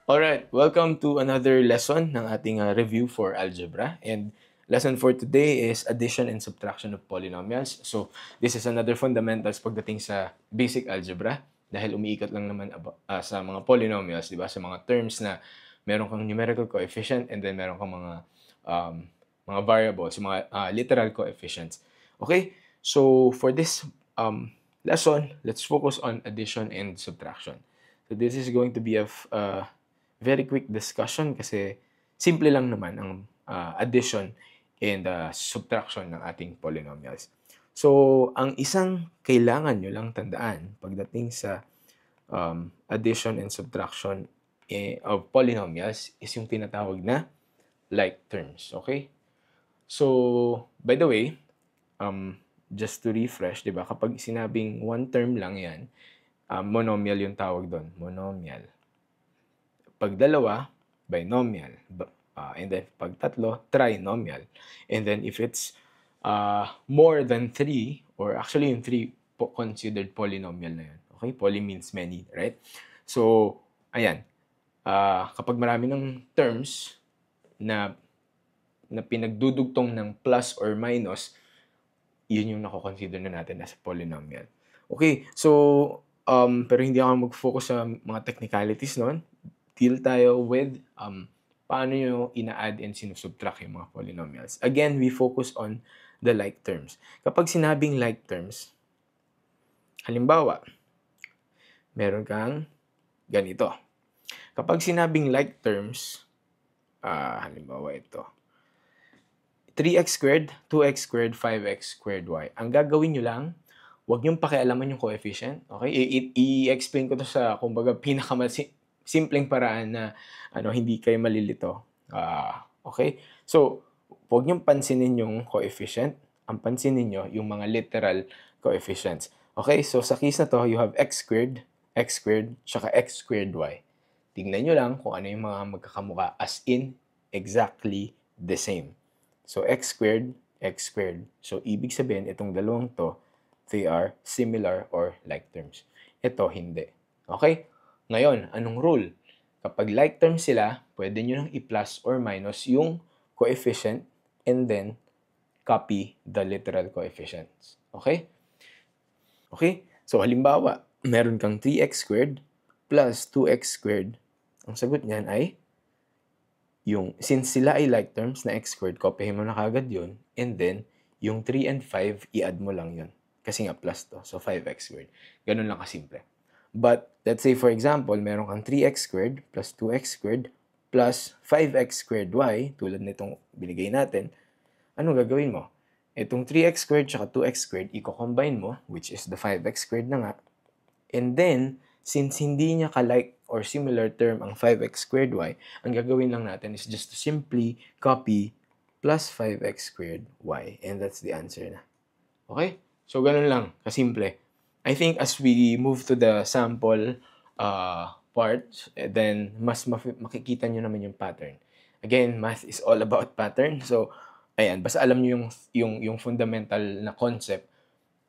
Alright, welcome to another lesson ng ating review for algebra. And lesson for today is addition and subtraction of polynomials. So, this is another fundamentals pagdating sa basic algebra dahil umiikot lang naman sa mga polynomials, di ba? Sa mga terms na meron kang numerical coefficient and then meron kang um, mga variables, mga literal coefficients. Okay? So, for this lesson, let's focus on addition and subtraction. So, this is going to be a very quick discussion kasi simple lang naman ang addition and subtraction ng ating polynomials. So, ang isang kailangan nyo lang tandaan pagdating sa addition and subtraction of polynomials is yung tinatawag na like terms. Okay? So, by the way, just to refresh, di ba? Kapag sinabing one term lang yan, monomial yung tawag doon. Monomial. Pag dalawa, binomial. And then pag tatlo, trinomial. And then if it's more than 3, or actually yung 3 considered polynomial na yun. Okay? Poly means many, right? So, ayan. Kapag marami ng terms na pinagdudugtong ng plus or minus, yun yung nako-consider na natin as polynomial. Okay, so pero hindi ako mag-focus sa mga technicalities noon. Deal tayo with paano nyo ina-add and sinusubtract yung mga polynomials. Again, we focus on the like terms. Kapag sinabing like terms, halimbawa, meron kang ganito. Kapag sinabing like terms, halimbawa ito, 3x squared, 2x squared, 5x squared y. Ang gagawin nyo lang, huwag nyo pakialaman yung coefficient. Okay? I-explain ko to sa, kumbaga, simpleng paraan na hindi kayo malilito. Okay? So, huwag nyo pansinin yung coefficient. Ang pansinin nyo yung mga literal coefficients. Okay? So, sa case na to, you have x squared, tsaka x squared y. Tingnan nyo lang kung ano yung mga magkakamuka as in exactly the same. So, x squared. So, ibig sabihin, itong dalawang to, they are similar or like terms. Ito, hindi. Okay? Ngayon, anong rule? Kapag like terms sila, pwede nyo nang i-plus or minus yung coefficient and then copy the literal coefficients. Okay? Okay? So, halimbawa, meron kang 3x squared plus 2x squared. Ang sagot niyan ay since sila ay like terms na x squared, kopyahin mo na kagad yun, and then, yung 3 and 5, i-add mo lang yun. Kasi nga plus to, so 5x squared. Ganun lang kasimple. But, let's say for example, meron kang 3x squared plus 2x squared plus 5x squared y, tulad nitong binigay natin, ano gagawin mo? Itong 3x squared tsaka 2x squared, i-combine mo, which is the 5x squared na nga, and then, since hindi niya ka-like or similar term ang 5x squared y, ang gagawin lang natin is just to simply copy plus 5x squared y. And that's the answer na. Okay? So, ganun lang. Kasimple. I think as we move to the sample part, then mas makikita nyo naman yung pattern. Again, math is all about pattern. So, ayan, basta alam nyo yung fundamental na concept,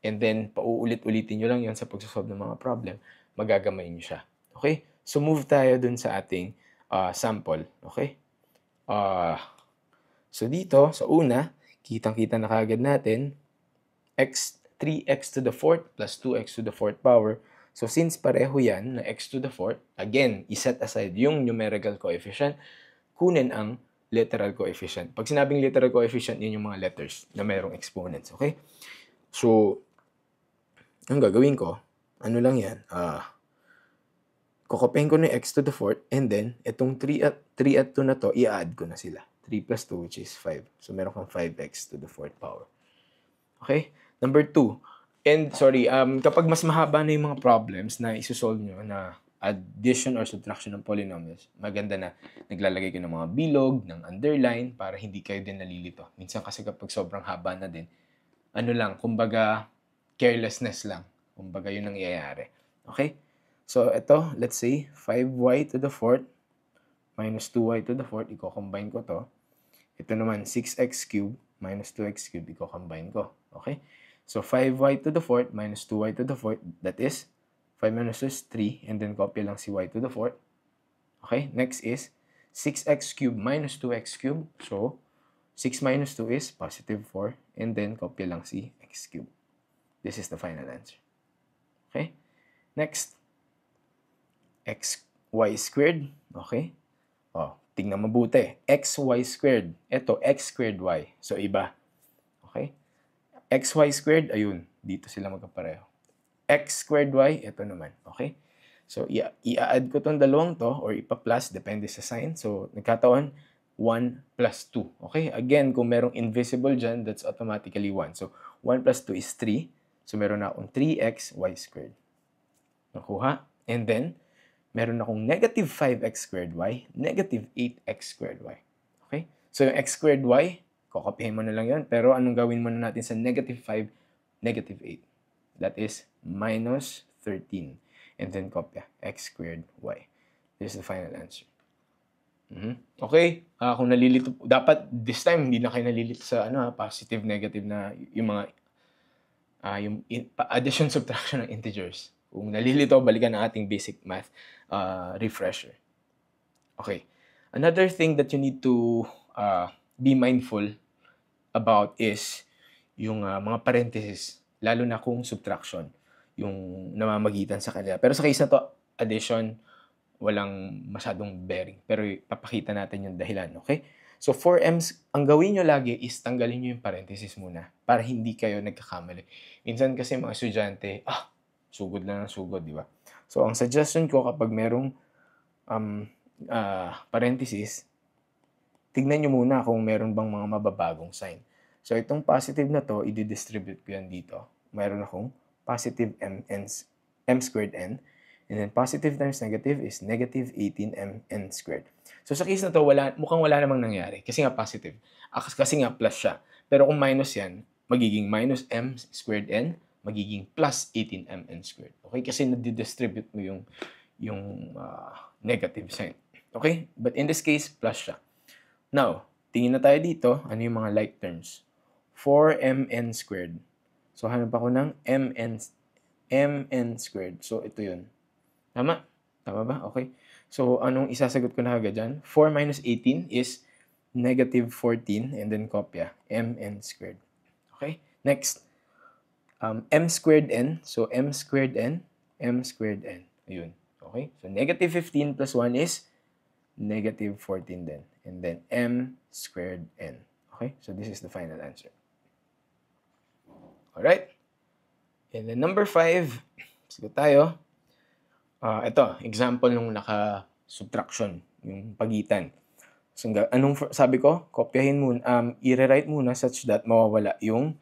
and then pauulit-ulitin nyo lang yan sa pagsasolve ng mga problem, magagamay nyo siya. Okay? So, move tayo dun sa ating sample. Okay? So, dito, sa una, kitang-kita na kagad natin, 3x to the 4th plus 2x to the 4th power. So, since pareho yan na x to the 4th, again, iset aside yung numerical coefficient, kunin ang literal coefficient. Pag sinabing literal coefficient, yun yung mga letters na mayroong exponents. Okay? So, ang gagawin ko, ano lang yan, kokopyahin ko na x to the 4th, and then, itong 3 at 2 na to, i-add ko na sila. 3 plus 2, which is 5. So, meron kang 5x to the 4th power. Okay? Number 2. And, sorry, kapag mas mahaba na yung mga problems na isusolve nyo na addition or subtraction ng polynomials, maganda na naglalagay ko ng mga bilog, ng underline, para hindi kayo din nalilito. Minsan kasi kapag sobrang haba na din, ano lang, kumbaga, carelessness lang. Kumbaga, yun ang iyayari. Okay? So, ito, let's say, 5y to the 4th minus 2y to the 4th, i-combine ko to. Ito naman, 6x cubed minus 2x cubed, i-combine ko. Okay? So, 5y to the 4th minus 2y to the 4th, that is, 5 minus 2 is 3, and then copy lang si y to the 4th. Okay, next is 6x cubed minus 2x cubed. So, 6 minus 2 is positive 4. And then, kopya lang si x cubed. This is the final answer. Okay? Next, xy squared. Okay? Oh, tingnan mabuti. xy squared. Ito, x squared y. So, iba. Okay? xy squared, ayun. Dito sila magkapareho. X squared y, ito naman. Okay? So, i-add ko tong dalawang to or ipa-plus, depende sa sign. So, nagkataon, 1 plus 2. Okay? Again, kung merong invisible dyan, that's automatically 1. So, 1 plus 2 is 3. So, meron na akong 3xy squared. Nakuha? And then, meron akong negative 5x squared y, negative 8x squared y. Okay? So, yung x squared y, kokopihin mo na lang yun. Pero anong gawin muna natin sa negative 5, negative 8? That is minus 13. And then kopya, x squared y. This is the final answer. Okay, kung nalilito, dapat this time hindi na kayo nalilito sa positive, negative na yung mga addition, subtraction ng integers. Kung nalilito, balikan ang ating basic math refresher. Okay, another thing that you need to be mindful about is yung mga parentheses, lalo na kung subtraction, yung namamagitan sa kanila. Pero sa case na to, addition, walang masyadong bearing. Pero papakita natin yung dahilan, okay? So, 4m's, ang gawin nyo lagi is tanggalin nyo yung parenthesis muna para hindi kayo nagkakamali. Minsan kasi mga estudyante, sugod lang ng sugod, di ba? So, ang suggestion ko kapag merong parenthesis, tignan nyo muna kung meron bang mga mababagong sign. So, itong positive na to, i-distribute ko yan dito. Meron akong positive m squared n. And then positive times negative is negative 18mn squared. So sa case na to, mukhang wala namang nangyari. Kasi nga positive. Kasi nga plus siya. Pero kung minus yan, magiging minus m squared n, magiging plus 18mn squared. Okay? Kasi nadidistribute mo yung negative sign. Okay? But in this case, plus siya. Now, tingin na tayo dito. Ano yung mga like terms? 4mn squared. So, hanap ako ng mn squared. So, ito yun. Tama? Tama ba? Okay. So, anong isasagot ko na agad dyan? 4 minus 18 is negative 14 and then kopya, mn squared. Okay? Next, m squared n. So, m squared n. Ayun. Okay? So, negative 15 plus 1 is negative 14 din. And then, m squared n. Okay? So, this is the final answer. Alright? And then number 5, sige tayo. Ito, example nung naka-subtraction, yung pagitan. So, anong sabi ko? Kopyahin muna, i-rewrite muna such that mawawala yung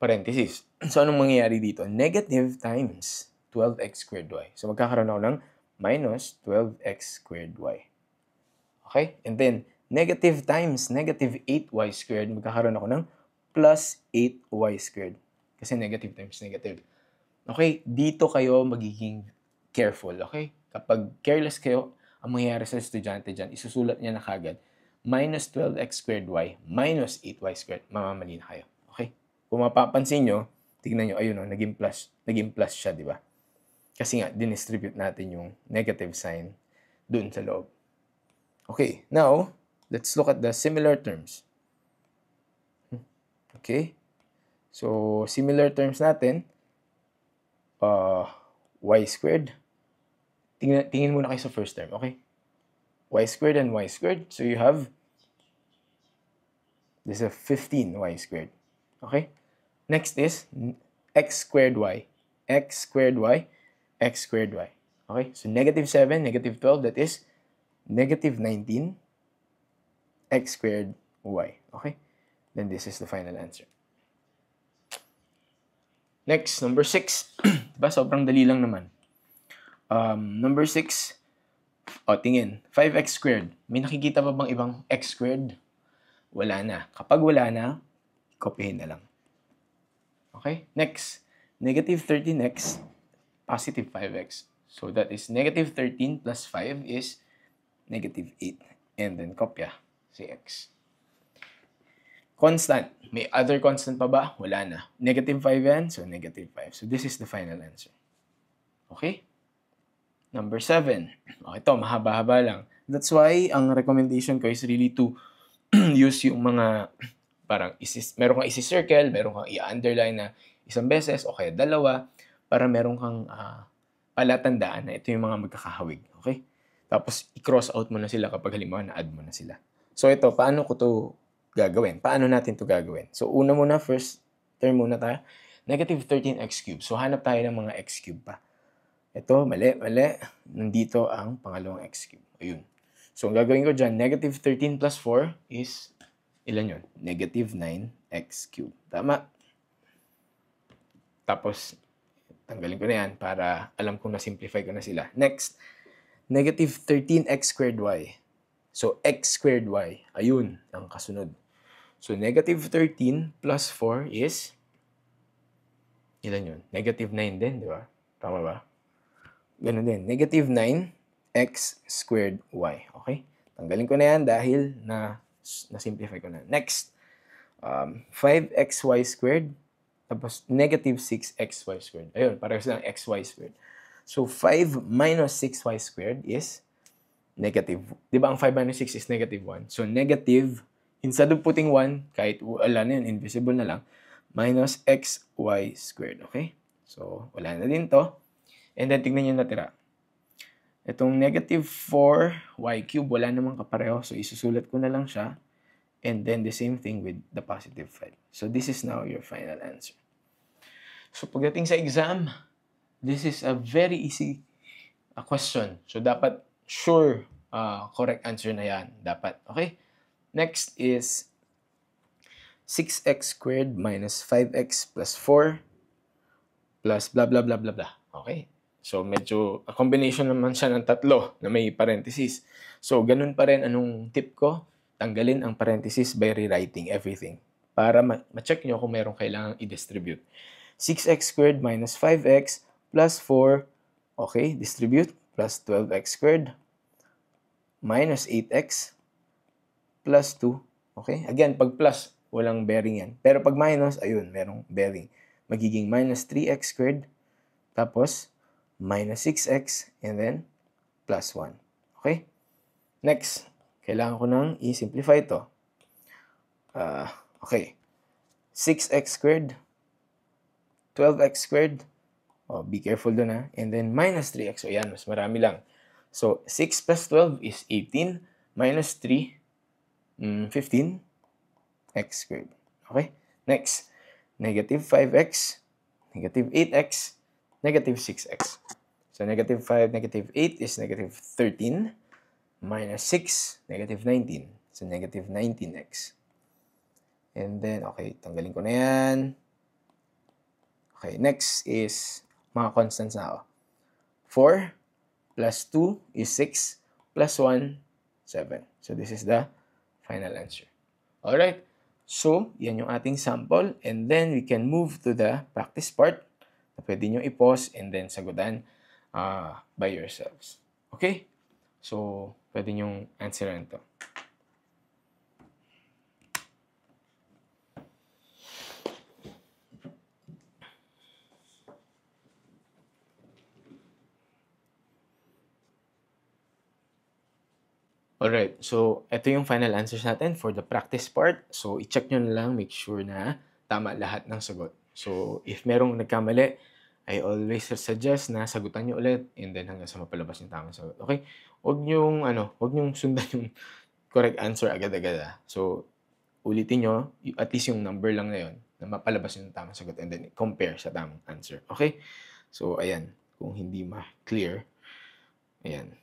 parenthesis. So, anong mangyayari dito? Negative times 12x squared y. So, magkakaroon ako ng minus 12x squared y. Okay? And then, negative times negative 8y squared, magkakaroon ako ng plus 8y squared. Kasi negative times negative. Okay? Dito kayo magiging careful. Okay? Kapag careless kayo, ang mangyayari sa estudyante dyan, isusulat niya na kagad, minus 12x squared y minus 8y squared. Mamamali na kayo. Okay? Kung mapapansin nyo, tignan nyo, ayun o, naging plus siya, di ba? Kasi nga, dinistribute natin yung negative sign dun sa loob. Okay, now, let's look at the similar terms. Okay? So, similar terms natin, y squared. Tingin muna kayo sa first term, okay? Y squared and y squared. So, you have, this is a 15y squared. Okay? Next is x squared y. X squared y. X squared y. Okay? So, negative 7, negative 12, that is negative 19 x squared y. Okay? Then, this is the final answer. Next, number 6. Diba? Sobrang dali lang naman. Number 6. Tingin. 5x squared. May nakikita pa bang ibang x squared? Wala na. Kapag wala na, kopyahin na lang. Okay? Next. Negative 13x, positive 5x. So, that is negative 13 plus 5 is negative 8. And then, kopya si x. Constant. May other constant pa ba? Wala na. Negative 5 yan, so negative 5. So, this is the final answer. Okay? Number 7. Okay, ito, mahaba-haba lang. That's why ang recommendation ko is really to use yung mga parang meron kang isi-circle, meron kang i-underline na isang beses o kaya dalawa para meron kang palatandaan na ito yung mga magkakahawig. Okay? Tapos i-cross out mo na sila kapag halimbawa na-add mo na sila. So ito, paano ko to gagawin? Paano natin to gagawin? So una muna, first term muna tayo. Negative 13x cubed. So hanap tayo ng mga x cubed pa. Ito, mali. Nandito ang pangalawang x cubed. Ayun. So, ang gagawin ko dyan, negative 13 plus 4 is, ilan yun? Negative 9x cubed. Tama. Tapos, tanggalin ko na yan para alam kong na-simplify ko na sila. Next, negative 13x squared y. So, x squared y. Ayun, ang kasunod. So, negative 13 plus 4 is, ilan yun? Negative 9 din, di ba? Tama ba? Ganun din. Negative 9x squared y. Okay? Tanggalin ko na yan dahil na-simplify ko na. Next, 5xy squared. Tapos, negative 6xy squared. Ayun, parehas lang xy squared. So, 5 minus 6y squared is negative. Di ba ang 5 minus 6 is negative 1? So, negative, instead of putting 1, kahit wala na yun, invisible na lang, minus xy squared. Okay? So, wala na din to. And then, tignan nyo natira. Itong negative 4y cube, wala namang kapareho. So, isusulat ko na lang siya. And then, the same thing with the positive 5. So, this is now your final answer. So, pagdating sa exam, this is a very easy question. So, dapat sure correct answer na yan. Dapat. Okay? Next is 6x squared minus 5x plus 4 plus blah, blah, blah, blah, blah. Okay? So, medyo a combination naman siya ng tatlo na may parenthesis. So, ganun pa rin anong tip ko? Tanggalin ang parenthesis by rewriting everything para ma-check nyo kung meron kailangang i-distribute. 6x squared minus 5x plus 4, okay, distribute, plus 12x squared minus 8x plus 2. Okay? Again, pag plus, walang bearing yan. Pero pag minus, ayun, merong bearing. Magiging minus 3x squared, tapos minus 6x, and then plus 1. Okay? Next, kailangan ko nang i-simplify ito. Okay. 6x squared, 12x squared, be careful doon ha, and then minus 3x. So, yan, mas marami lang. So, 6 plus 12 is 18, minus 3, 15, x squared. Okay? Next, negative 5x, negative 8x, negative 6x. So, negative 5, negative 8 is negative 13, minus 6, negative 19. So, negative 19x. And then, okay, tanggalin ko na yan. Okay, next is mga constants na ako. 4 plus 2 is 6 plus 1, 7. So, this is the final answer. Alright, so, yan yung ating sample. And then, we can move to the practice part na pwede nyo i-pause and then sagutan by yourselves. Okay? So, pwede nyong answeran to. Alright, so ito yung final answers natin for the practice part. So, i-check nyo na lang, make sure na tama lahat ng sagot. So, if merong nagkamali, I always suggest na sagutan nyo ulit and then hanggang sa mapalabas yung tamang sagot. Okay? Huwag nyong sundan yung correct answer agad-agad. So, ulitin nyo, at least yung number lang na yun, na mapalabas yung tamang sagot and then compare sa tamang answer. Okay? So, ayan. Kung hindi ma-clear, ayan.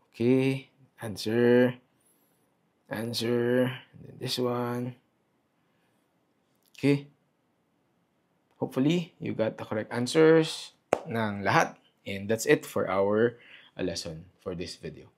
Okay. Answer, and then this one. Okay. Hopefully, you got the correct answers ng lahat. And that's it for our lesson for this video.